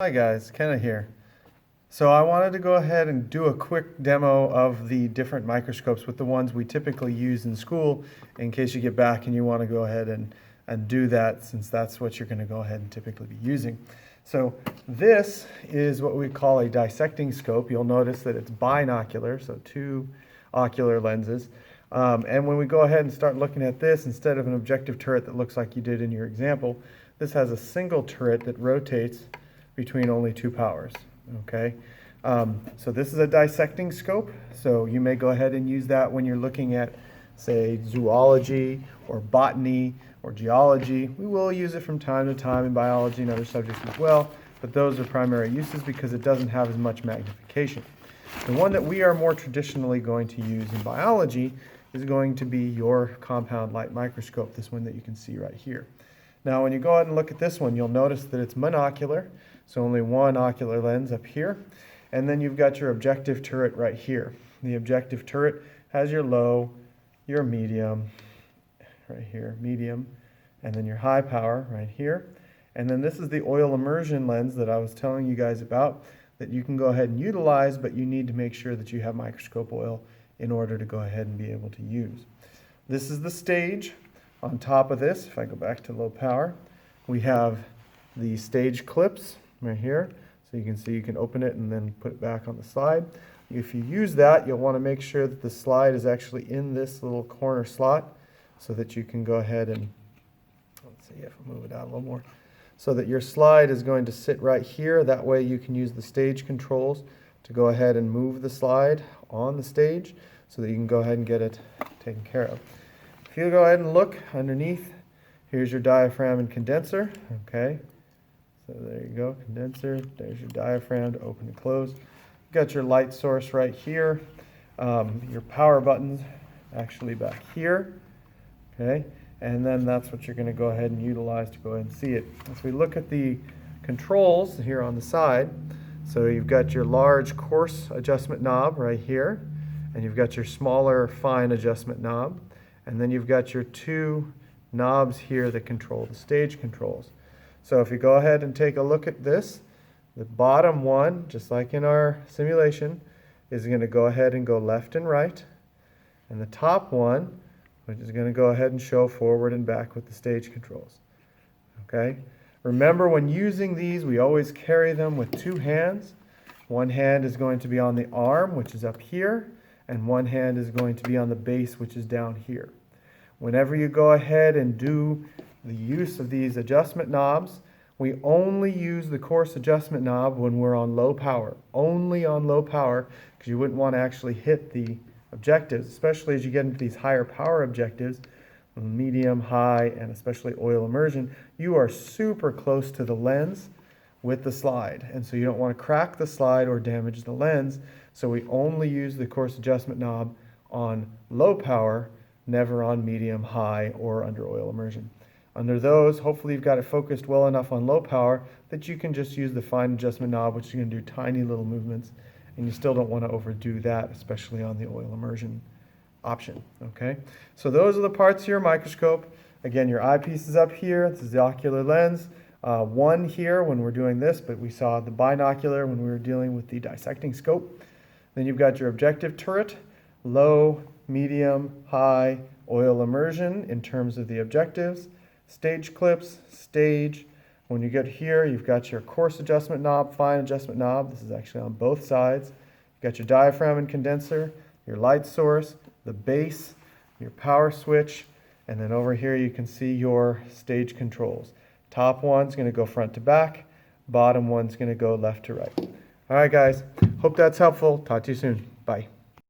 Hi guys, Kenna here. So I wanted to go ahead and do a quick demo of the different microscopes with the ones we typically use in school in case you get back and you want to go ahead and do that, since that's what you're going to go ahead and typically be using. So this is what we call a dissecting scope. You'll notice that it's binocular, so two ocular lenses. And when we go ahead and start looking at this, instead of an objective turret that looks like you did in your example, this has a single turret that rotates between only two powers, okay? So this is a dissecting scope, so you may go ahead and use that when you're looking at, say, zoology or botany or geology. We will use it from time to time in biology and other subjects as well, but those are primary uses because it doesn't have as much magnification. The one that we are more traditionally going to use in biology is going to be your compound light microscope, this one that you can see right here. Now when you go ahead and look at this one, you'll notice that it's monocular, so only one ocular lens up here, and then you've got your objective turret right here. The objective turret has your low, your medium, right here, medium, and then your high power right here. And then this is the oil immersion lens that I was telling you guys about that you can go ahead and utilize, but you need to make sure that you have microscope oil in order to go ahead and be able to use. This is the stage. On top of this, if I go back to low power, we have the stage clips right here. So you can see you can open it and then put it back on the slide. If you use that, you'll want to make sure that the slide is actually in this little corner slot so that you can go ahead and, let's see if I move it out a little more, so that your slide is going to sit right here. That way you can use the stage controls to go ahead and move the slide on the stage so that you can go ahead and get it taken care of. If you go ahead and look underneath, here's your diaphragm and condenser, okay? So there you go, condenser, there's your diaphragm to open and close. You've got your light source right here, your power buttons actually back here, okay? And then that's what you're going to go ahead and utilize to go ahead and see it. As we look at the controls here on the side, so you've got your large coarse adjustment knob right here, and you've got your smaller fine adjustment knob, and then you've got your two knobs here that control the stage controls. So if you go ahead and take a look at this, the bottom one, just like in our simulation, is going to go ahead and go left and right, and the top one, which is going to go ahead and show forward and back with the stage controls. Okay? Remember, when using these, we always carry them with two hands. One hand is going to be on the arm, which is up here, and one hand is going to be on the base, which is down here. Whenever you go ahead and do the use of these adjustment knobs, we only use the coarse adjustment knob when we're on low power. Only on low power, because you wouldn't want to actually hit the objectives, especially as you get into these higher power objectives, medium, high, and especially oil immersion. You are super close to the lens with the slide, and so you don't want to crack the slide or damage the lens. So we only use the coarse adjustment knob on low power, never on medium, high, or under oil immersion. Under those, hopefully you've got it focused well enough on low power that you can just use the fine adjustment knob, which is going to do tiny little movements, and you still don't want to overdo that, especially on the oil immersion option, okay? So those are the parts of your microscope. Again, your eyepiece is up here. This is the ocular lens. One here when we're doing this, but we saw the binocular when we were dealing with the dissecting scope. Then you've got your objective turret, low, medium, high, oil immersion in terms of the objectives, stage clips, stage. When you get here, you've got your coarse adjustment knob, fine adjustment knob. This is actually on both sides. You've got your diaphragm and condenser, your light source, the base, your power switch, and then over here you can see your stage controls. Top one's going to go front to back, bottom one's going to go left to right. All right, guys, hope that's helpful. Talk to you soon. Bye.